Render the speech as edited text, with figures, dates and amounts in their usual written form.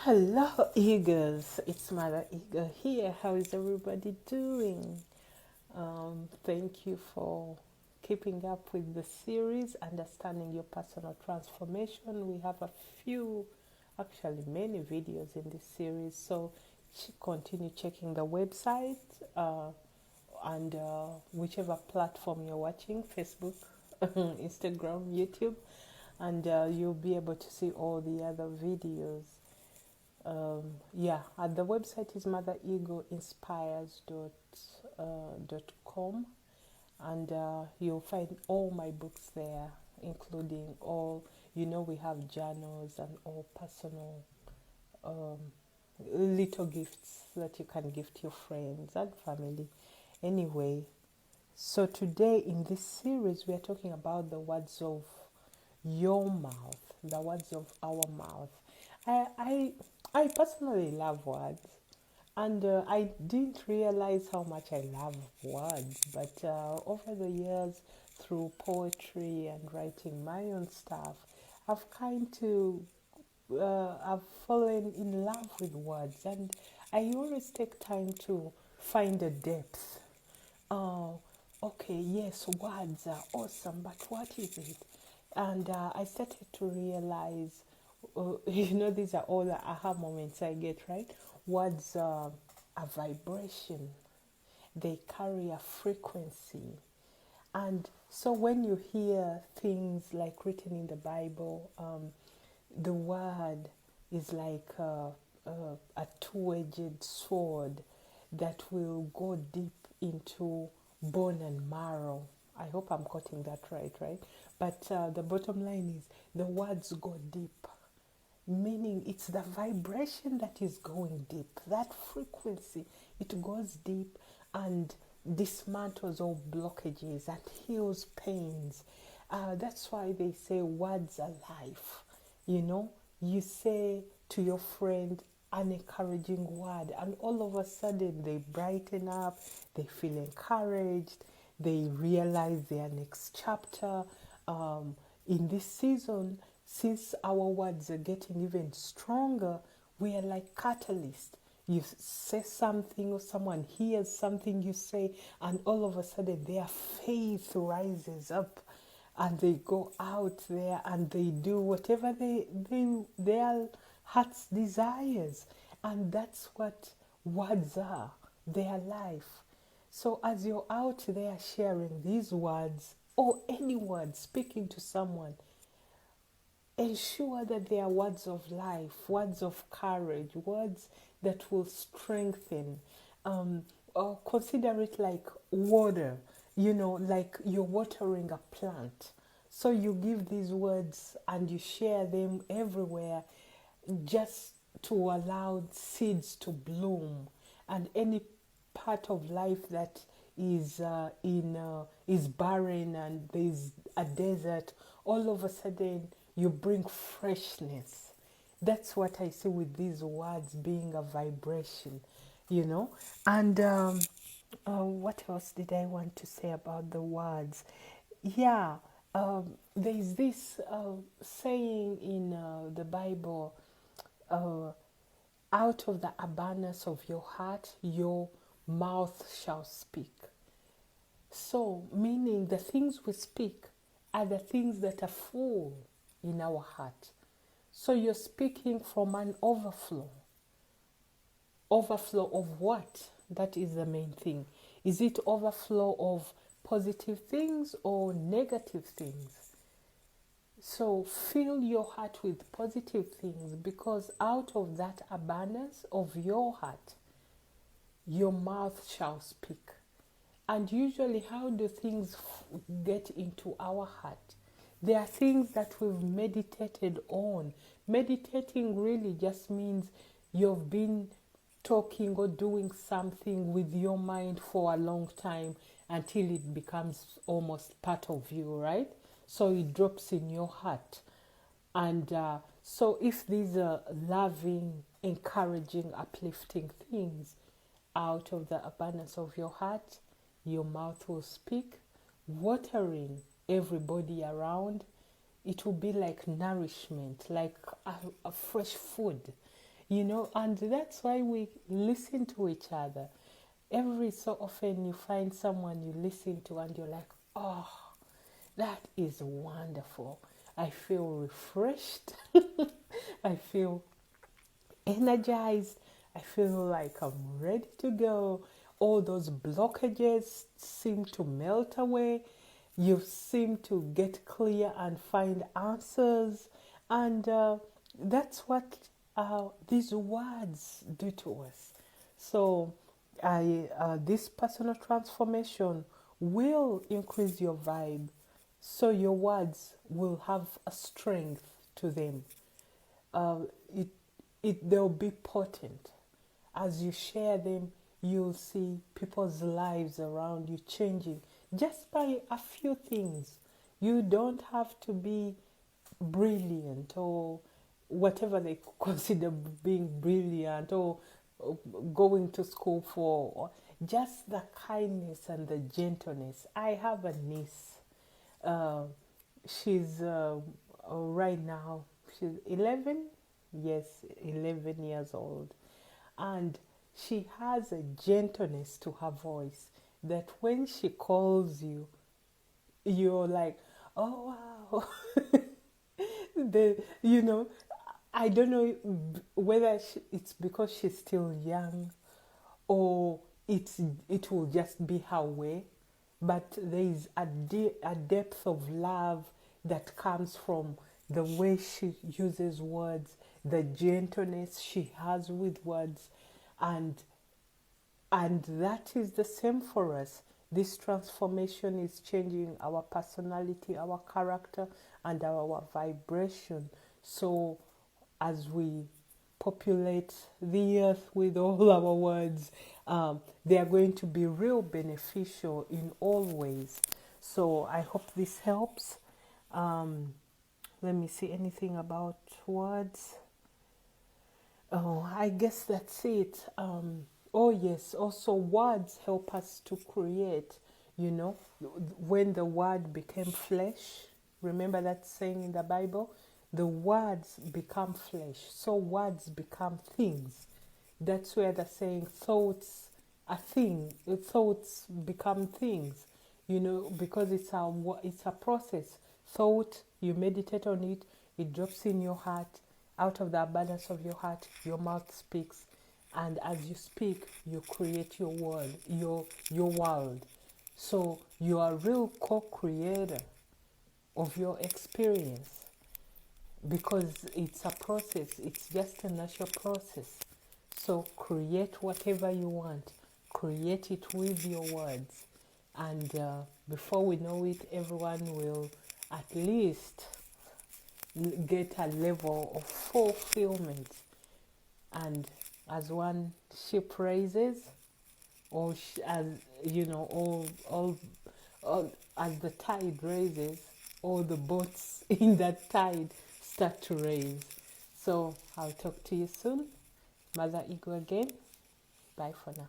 Hello, Eagles. It's Mother Eagle here. How is everybody doing? Thank you for keeping up with the series, Understanding Your Personal Transformation. We have a few, actually, many videos in this series. So continue checking the website and whichever platform you're watching, Facebook, Instagram, YouTube, and you'll be able to see all the other videos. The website is motheregoinspires.com, and you'll find all my books there, including all, we have journals and all personal um, little gifts that you can gift your friends and family. Anyway, so today in this series, we are talking about the words of your mouth, the words of our mouth. I, I, I personally love words, and I didn't realize how much I love words. But over the years, through poetry and writing my own stuff, I've fallen in love with words, and I always take time to find a depth. Oh, okay, yes, words are awesome, but what is it? And I started to realize, these are all the aha moments I get, right? Words are a vibration, they carry a frequency. And so when you hear things like written in the Bible, the word is like a two-edged sword that will go deep into bone and marrow. I hope I'm quoting that right? But the bottom line is the words go deep, meaning it's the vibration that is going deep, that frequency. It goes deep and dismantles all blockages and heals pains. That's why they say words are life. You say to your friend an encouraging word, and all of a sudden they brighten up, they feel encouraged, they realize their next chapter. In this season, since our words are getting even stronger, we are like catalysts. You say something, or someone hears something you say, and all of a sudden their faith rises up, and they go out there and they do whatever their heart's desires. And that's what words are. They are life. So as you're out there sharing these words, or any words, speaking to someone, ensure that they are words of life, words of courage, words that will strengthen. Or consider it like water, like you're watering a plant. So you give these words and you share them everywhere, just to allow seeds to bloom. And any part of life that is barren and there's a desert, all of a sudden you bring freshness. That's what I see with these words being a vibration. And what else did I want to say about the words? Yeah, there's this saying in the Bible, uh, out of the abundance of your heart, your mouth shall speak. So, meaning the things we speak are the things that are full in our heart. So you're speaking from an overflow. Overflow of what? That is the main thing. Is it overflow of positive things or negative things? So fill your heart with positive things, because out of that abundance of your heart, your mouth shall speak. And usually, how do things get into our heart? There are things that we've meditated on. Meditating really just means you've been talking or doing something with your mind for a long time until it becomes almost part of you, right? So it drops in your heart. And so if these are loving, encouraging, uplifting things, out of the abundance of your heart, your mouth will speak, watering everybody around. It will be like nourishment, like a fresh food. you know, and that's why we listen to each other. Every so often you find someone you listen to and you're like, oh, that is wonderful. I feel refreshed. I feel energized. I feel like I'm ready to go. All those blockages seem to melt away. You seem to get clear and find answers. And that's what these words do to us. So, this personal transformation will increase your vibe. So your words will have a strength to them. uh, it, they'll be potent. As you share them, you'll see people's lives around you changing just by a few things. You don't have to be brilliant or whatever they consider being brilliant, or going to school for, or just the kindness and the gentleness. I have a niece. Uh, she's right now, she's 11, yes, 11 years old. And she has a gentleness to her voice that when she calls you, you're like, oh wow. You know, I don't know whether it's because she's still young, or it will just be her way, but there is a depth of love that comes from the way she uses words, the gentleness she has with words, and that is the same for us. This transformation is changing our personality, our character, and our vibration. So as we populate the earth with all our words, they are going to be real beneficial in all ways. So I hope this helps. Let me see anything about words. Oh, I guess that's it. Oh, yes. Also, words help us to create. You know, when the word became flesh, remember that saying in the Bible? The words become flesh. So, words become things. That's where the saying thoughts are thing. Thoughts become things. You know, because it's a process. Thought, you meditate on it, it drops in your heart. Out of the abundance of your heart, your mouth speaks, and as you speak, you create your world, your world. So you are a real co-creator of your experience, because it's a process. It's just a natural process. So create whatever you want. Create it with your words, and before we know it, everyone will at least get a level of fulfillment. And as one ship raises, or as you know, all as the tide raises, all the boats in that tide start to raise. So I'll talk to you soon. Mother Ego again. Bye for now.